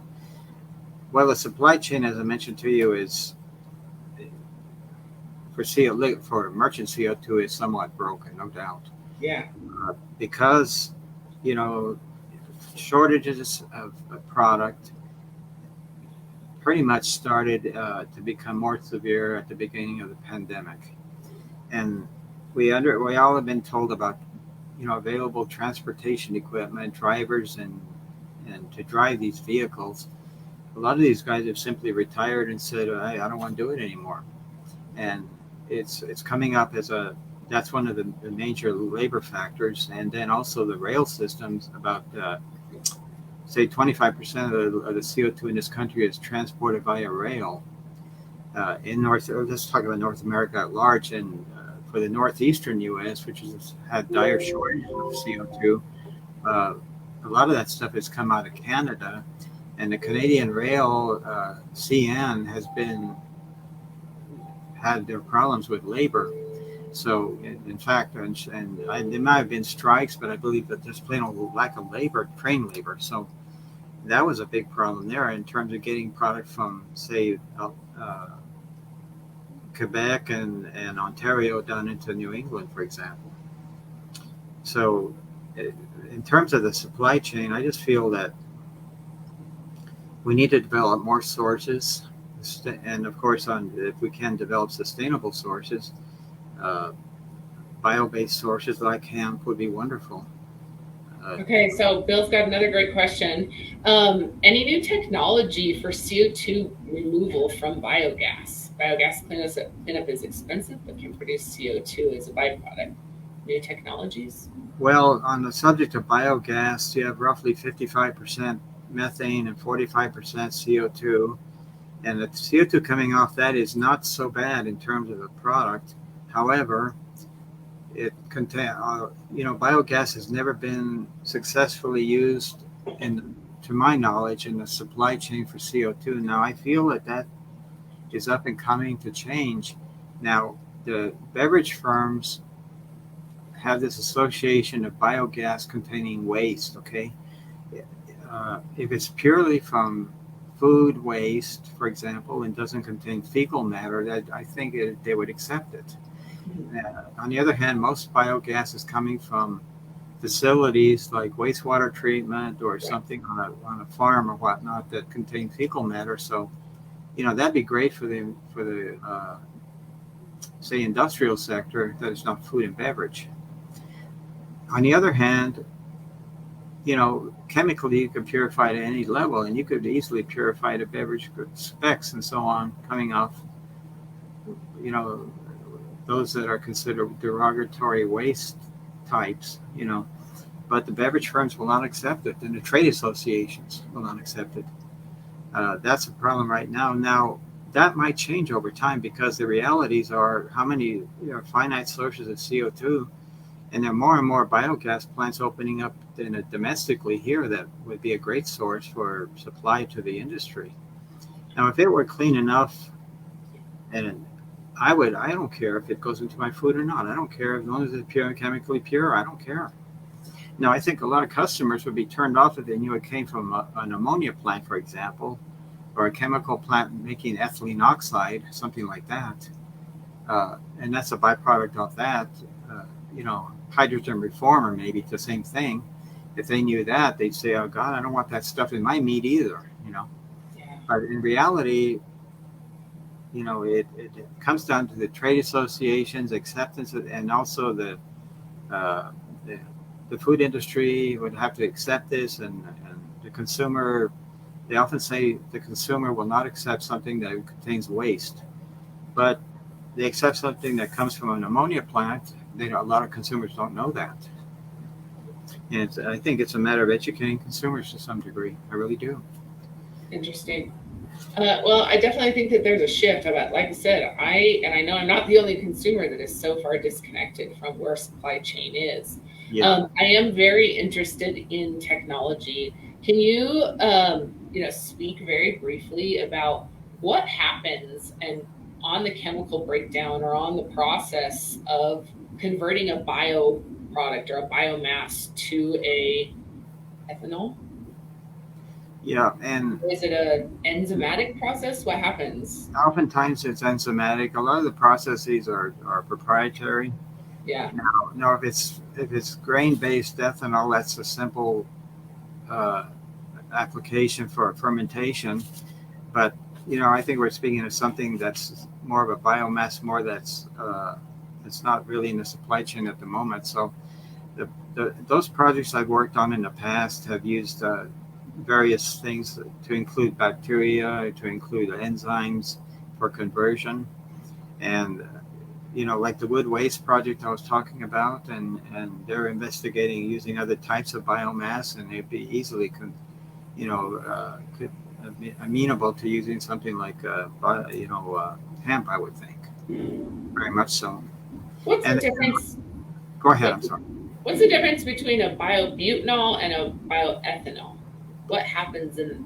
Well, the supply chain, as I mentioned to you, is for merchant CO2 is somewhat broken, no doubt. Yeah. Because shortages of product pretty much started to become more severe at the beginning of the pandemic, and we all have been told about available transportation equipment, drivers, and to drive these vehicles. A lot of these guys have simply retired and said, I don't want to do it anymore. And it's coming up as that's one of the major labor factors. And then also the rail systems, about say 25% of the CO2 in this country is transported via rail. Let's talk about North America at large, and for the northeastern U.S., which has had dire shortages of CO2, a lot of that stuff has come out of Canada, and the Canadian rail CN has had their problems with labor. So, in fact, and there might have been strikes, but I believe that there's plain old lack of labor, train labor. So that was a big problem there in terms of getting product from, say, Quebec and Ontario down into New England, for example. So, in terms of the supply chain, I just feel that we need to develop more sources, and of course, if we can develop sustainable sources, uh, bio-based sources like hemp would be wonderful. Okay, so Bill's got another great question. Any new technology for CO2 removal from biogas? Biogas cleanup is expensive, but can produce CO2 as a byproduct. New technologies? Well, on the subject of biogas, you have roughly 55% methane and 45% CO2. And the CO2 coming off that is not so bad in terms of the product. However, it contain, biogas has never been successfully used, to my knowledge, in the supply chain for CO2. Now, I feel that is up and coming to change. Now, the beverage firms have this association of biogas containing waste. Okay, if it's purely from food waste, for example, and doesn't contain fecal matter, that I think they would accept it. On the other hand, most biogas is coming from facilities like wastewater treatment or something on a farm or whatnot that contain fecal matter. So, that'd be great for the say industrial sector that is not food and beverage. On the other hand, chemically you can purify at any level, and you could easily purify the beverage specs and so on coming off, those that are considered derogatory waste types, but the beverage firms will not accept it, and the trade associations will not accept it. That's a problem right now. Now, that might change over time because the realities are how many finite sources of CO2, and there are more and more biogas plants opening up domestically here that would be a great source for supply to the industry. Now, if it were clean enough, and I don't care if it goes into my food or not. I don't care as long as it's pure and chemically pure. I don't care. Now, I think a lot of customers would be turned off if they knew it came from an ammonia plant, for example, or a chemical plant making ethylene oxide, something like that. And that's a byproduct of that. Hydrogen reformer, maybe it's the same thing. If they knew that, they'd say, "Oh God, I don't want that stuff in my meat either." Yeah. But in reality, it comes down to the trade associations' acceptance, and also the food industry would have to accept this, and the consumer. They often say the consumer will not accept something that contains waste, but they accept something that comes from an ammonia plant. A lot of consumers don't know that, and I think it's a matter of educating consumers to some degree. I really do. Interesting. Well, I definitely think that there's a shift. Like I said, I know I'm not the only consumer that is so far disconnected from where supply chain is. Yeah. I am very interested in technology. Can you, speak very briefly about what happens and on the chemical breakdown or on the process of converting a bio product or a biomass to a ethanol? Yeah, and is it an enzymatic process? What happens? Oftentimes it's enzymatic. A lot of the processes are proprietary. Yeah. Now, if it's grain-based ethanol, that's a simple application for fermentation. But I think we're speaking of something that's more of a biomass, it's not really in the supply chain at the moment. So those projects I've worked on in the past have used various things to include bacteria, to include enzymes for conversion. And, like the wood waste project I was talking about, and they're investigating using other types of biomass, and they'd be easily, amenable to using something like, hemp, I would think. Very much so. What's the difference? Go ahead, I'm sorry. What's the difference between a biobutanol and a bioethanol? What happens ethanol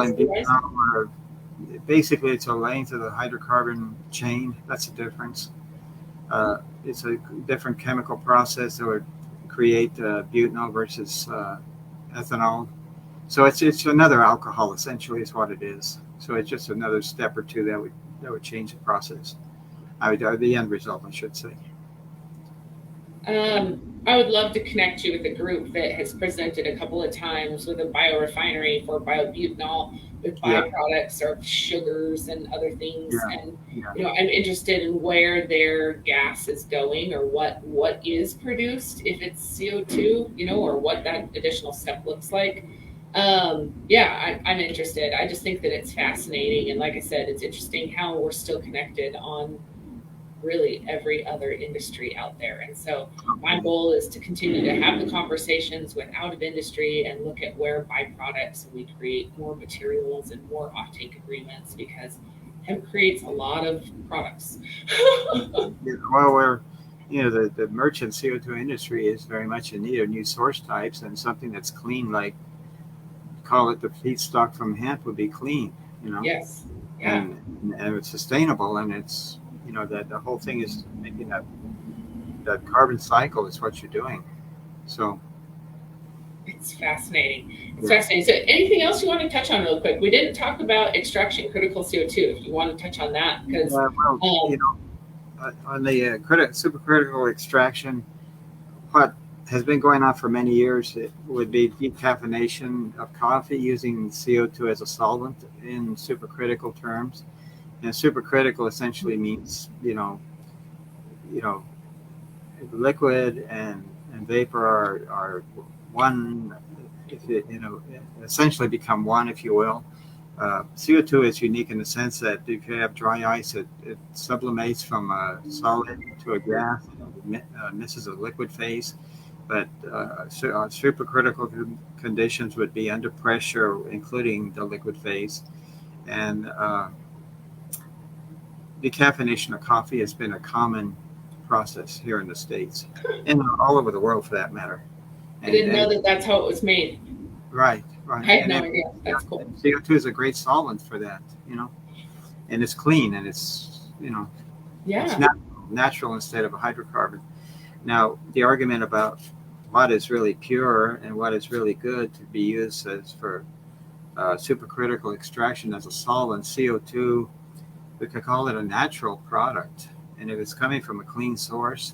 and butanol are basically, it's a length of the hydrocarbon chain. That's the difference. It's a different chemical process that would create butanol versus ethanol. So it's another alcohol essentially is what it is. So it's just another step or two that would change the process. The end result, I should say. I would love to connect you with a group that has presented a couple of times with a biorefinery for biobutanol with byproducts or sugars and other things. And I'm interested in where their gas is going or what is produced, if it's CO2, or what that additional step looks like. I'm interested. I just think that it's fascinating. And like I said, it's interesting how we're still connected on really every other industry out there. And so my goal is to continue to have the conversations with out of industry and look at where byproducts we create more materials and more offtake agreements, because hemp creates a lot of products. Well, the merchant CO2 industry is very much in need of new source types, and something that's clean, like call it the feedstock from hemp, would be clean, Yes. Yeah. And it's sustainable, and it's that the whole thing is making that carbon cycle is what you're doing. So it's fascinating. It's fascinating. So anything else you want to touch on real quick? We didn't talk about extraction critical CO2. If you want to touch on that, because on the supercritical extraction, what has been going on for many years, it would be decaffeination of coffee using CO2 as a solvent in supercritical terms. And supercritical essentially means, liquid and vapor are one, if it, essentially become one, if you will. CO2 is unique in the sense that if you have dry ice, it sublimates from a solid to a gas, misses a liquid phase. But supercritical conditions would be under pressure, including the liquid phase. And decaffeination of coffee has been a common process here in the States and all over the world for that matter. I didn't know that's how it was made. Right. I had no idea. That's cool. CO2 is a great solvent for that, and it's clean, and it's, it's natural instead of a hydrocarbon. Now, the argument about what is really pure and what is really good to be used as for supercritical extraction as a solvent, CO2, we could call it a natural product. And if it's coming from a clean source,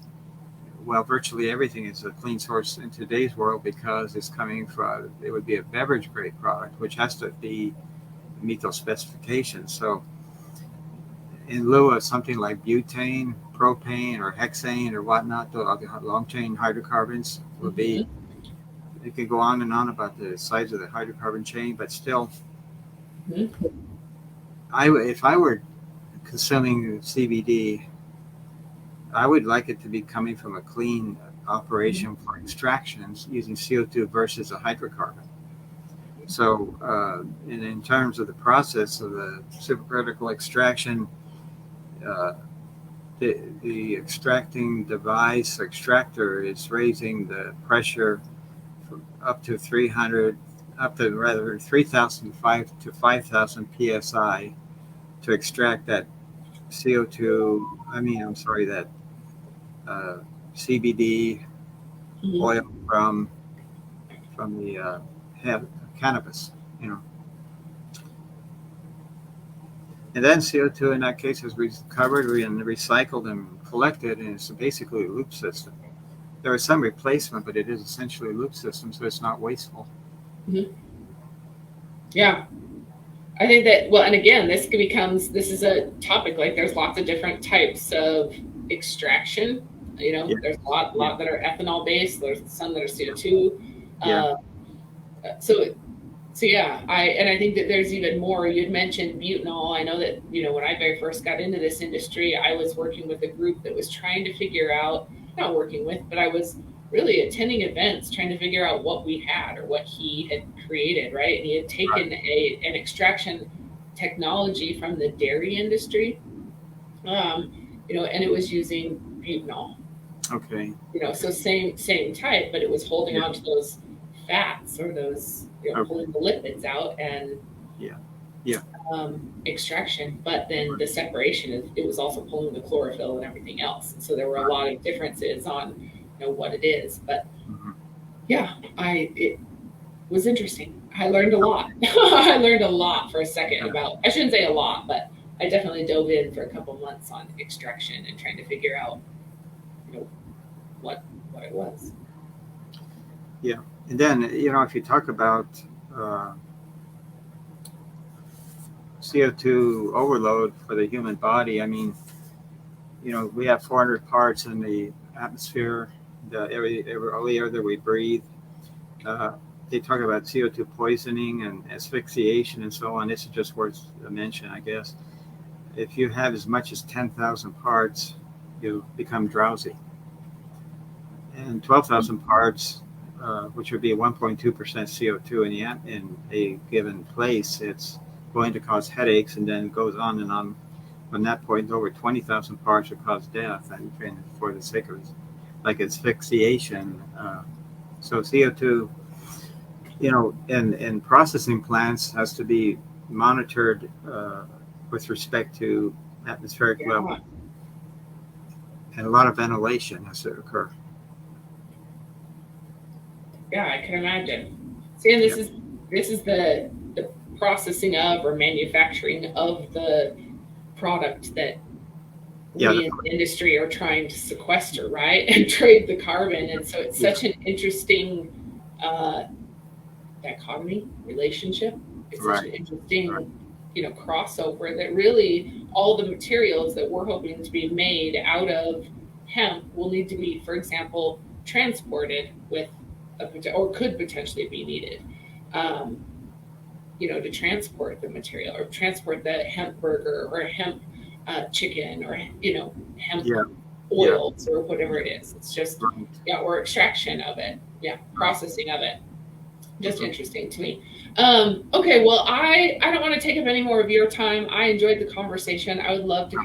well, virtually everything is a clean source in today's world, because it's coming from, it would be a beverage grade product, which has to meet those specifications. So in lieu of something like butane, propane, or hexane or whatnot, the long chain hydrocarbons would be, it could go on and on about the size of the hydrocarbon chain, but still, if I were consuming CBD, I would like it to be coming from a clean operation for extractions using CO2 versus a hydrocarbon. So, and in terms of the process of the supercritical extraction, the extracting device or extractor is raising the pressure from up to 3,005 to 5,000 psi to extract that that CBD oil from the cannabis, And then CO2 in that case is recovered and recycled and collected, and it's basically a loop system. There is some replacement, but it is essentially a loop system, so it's not wasteful. Yeah. I think that, and again, this is a topic, like there's lots of different types of extraction. There's a lot that are ethanol based. There's some that are CO2. I think that there's even more. You'd mentioned butanol. I know that, when I very first got into this industry, I was working with a group that was trying to figure out, not working with, but I was really attending events trying to figure out what we had or what he had created, right? And he had taken an extraction technology from the dairy industry, and it was using butanol. Okay. So same type, but it was holding on to those fats or those, pulling the lipids out and extraction. But then the separation it was also pulling the chlorophyll and everything else. And so there were a lot of differences on what it is. But it was interesting. I learned a lot. I learned a lot for a second about, I shouldn't say a lot, but I definitely dove in for a couple months on extraction and trying to figure out, what it was. Yeah. And then, if you talk about CO2 overload for the human body, I mean, we have 400 parts in the atmosphere, every all the air that we breathe. They talk about CO2 poisoning and asphyxiation and so on. This is just worth a mention, I guess. If you have as much as 10,000 parts, you become drowsy. And 12,000 parts, which would be 1.2% CO2 in a given place, it's going to cause headaches, and then it goes on and on. From that point, over 20,000 parts would cause death, and for the sake of like asphyxiation. So CO2, in processing plants has to be monitored with respect to atmospheric level, and a lot of ventilation has to occur. Yeah, I can imagine. See, and this is the processing of or manufacturing of the product that we in the industry are trying to sequester, right, and trade the carbon. And so it's such an interesting dichotomy relationship. It's such an interesting crossover that really all the materials that we're hoping to be made out of hemp will need to be, for example, transported with or could potentially be needed to transport the material or transport the hemp burger or hemp chicken or hemp oils or whatever it is. It's just or extraction of it, processing of it. Just interesting to me. Okay, well, I don't want to take up any more of your time. I enjoyed the conversation. I would love to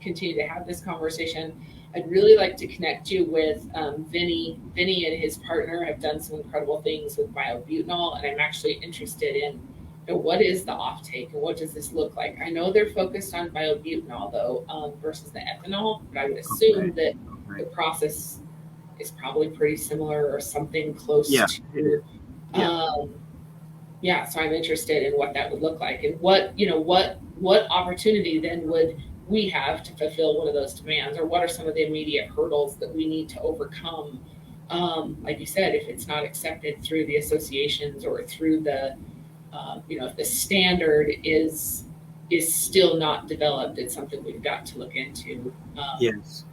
continue to have this conversation. I'd really like to connect you with Vinny. Vinny and his partner have done some incredible things with biobutanol, and I'm actually interested in what is the offtake and what does this look like. I know they're focused on biobutanol though versus the ethanol, but I would assume that the process is probably pretty similar or something close to. So I'm interested in what that would look like and what opportunity then would we have to fulfill one of those demands, or what are some of the immediate hurdles that we need to overcome? Like you said, if it's not accepted through the associations or through the, if the standard is still not developed, it's something we've got to look into. Yes.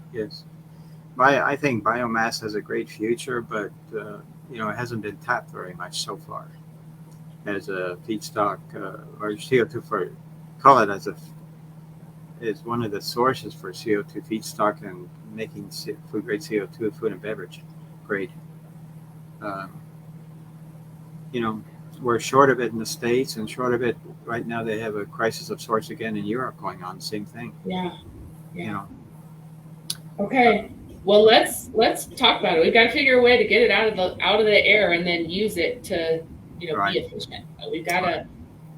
I think biomass has a great future, but it hasn't been tapped very much so far as a feedstock or CO2 is one of the sources for CO2 feedstock and making food grade CO2 food and beverage grade. We're short of it in the States and short of it right now. They have a crisis of sorts again in Europe going on. Same thing. Yeah. Okay. Well, let's talk about it. We've got to figure a way to get it out of the air and then use it to be efficient. We've got to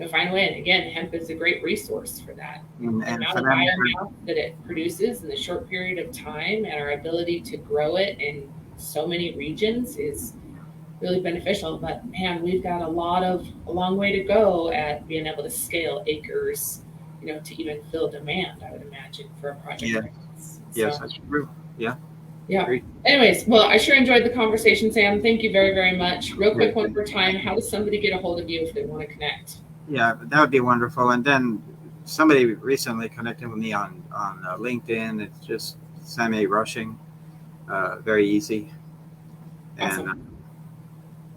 find a way. And again, hemp is a great resource for that. And the amount of biomass that it produces in the short period of time and our ability to grow it in so many regions is really beneficial. But man, we've got a long way to go at being able to scale acres, to even fill demand, I would imagine, for a project like this. Yes, that's true. Yeah. Great. Anyways, well, I sure enjoyed the conversation, Sam. Thank you very, very much. Real quick, one more time, how does somebody get a hold of you if they want to connect? Yeah, that would be wonderful. And then somebody recently connected with me on LinkedIn. It's just Sam A. Rushing, very easy. Awesome. And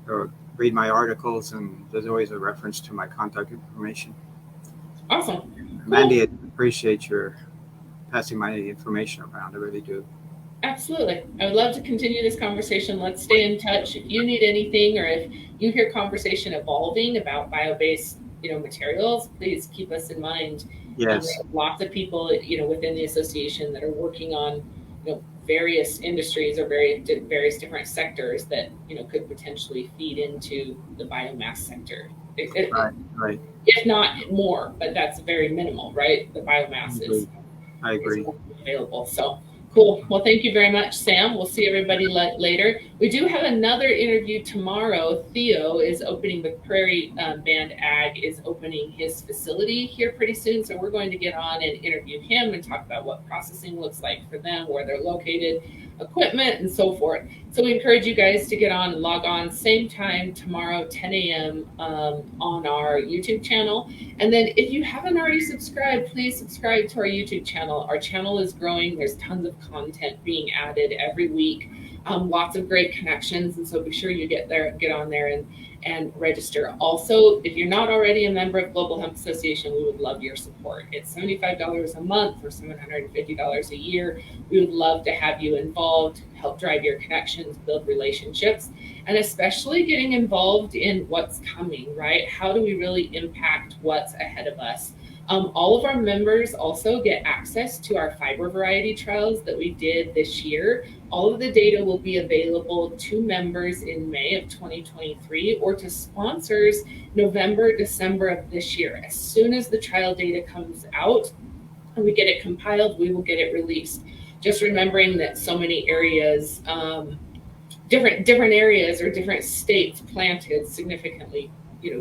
or read my articles, and there's always a reference to my contact information. Awesome. Cool. Mandi, I appreciate your passing my information around. I really do. Absolutely. I would love to continue this conversation. Let's stay in touch. If you need anything, or if you hear conversation evolving about bio-based, materials, please keep us in mind. Yes. Lots of people, within the association that are working on, various industries or various different sectors that, could potentially feed into the biomass sector. Right. If not more, but that's very minimal, right? The biomass is I agree. available. So Cool. Well, thank you very much, Sam. We'll see everybody later. We do have another interview tomorrow. Theo is opening the Prairie Band Ag is opening his facility here pretty soon. So we're going to get on and interview him and talk about what processing looks like for them, where they're located, equipment, and so forth. So we encourage you guys to get on and log on same time tomorrow, 10 a.m. On our YouTube channel. And then if you haven't already subscribed, please subscribe to our YouTube channel. Our channel is growing. There's tons of content being added every week. Lots of great connections. And so be sure you get on there and register. Also, if you're not already a member of Global Hemp Association, we would love your support. It's $75 a month or $750 a year. We would love to have you involved, help drive your connections, build relationships, and especially getting involved in what's coming, right? How do we really impact what's ahead of us? All of our members also get access to our fiber variety trials that we did this year. All of the data will be available to members in May of 2023 or to sponsors November, December of this year. As soon as the trial data comes out and we get it compiled, we will get it released. Just remembering that so many areas, different areas or different states planted significantly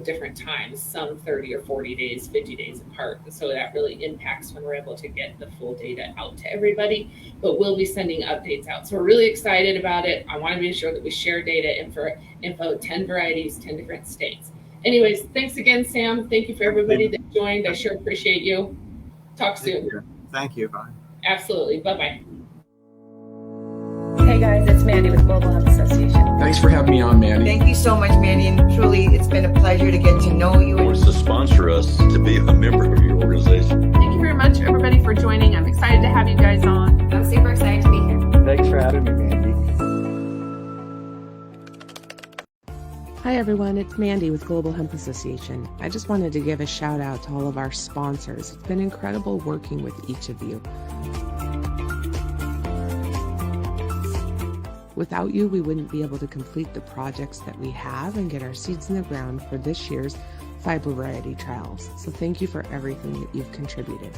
different times, some 30 or 40 days, 50 days apart. And so that really impacts when we're able to get the full data out to everybody, but we'll be sending updates out. So we're really excited about it. I want to be sure that we share data info 10 varieties, 10 different states. Anyways, thanks again, Sam. Thank you for everybody that joined. I sure appreciate you. Talk soon. Thank you. Bye. Absolutely. Bye-bye. Hey guys, it's Mandi with Global Hemp Association. Thanks for having me on, Mandy. Thank you so much, Mandy, and truly it's been a pleasure to get to know you. Was to sponsor us to be a member of your organization. Thank you very much, everybody, for joining. I'm excited to have you guys on. I'm super excited to be here. Thanks for having me, Mandy. Hi everyone, it's Mandi with Global Hemp Association. I just wanted to give a shout out to all of our sponsors. It's been incredible working with each of you. Without you, we wouldn't be able to complete the projects that we have and get our seeds in the ground for this year's fiber variety trials. So thank you for everything that you've contributed.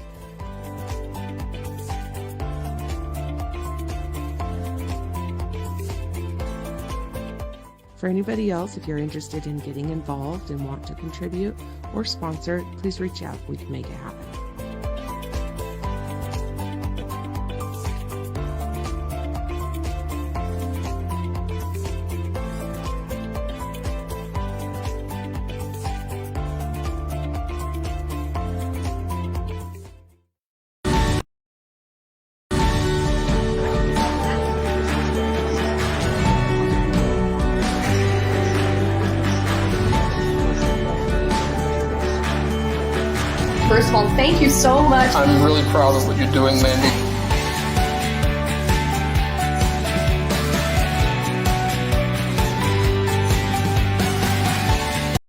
For anybody else, if you're interested in getting involved and want to contribute or sponsor, please reach out. We can make it happen. First of all, thank you so much. I'm really proud of what you're doing, Mandy.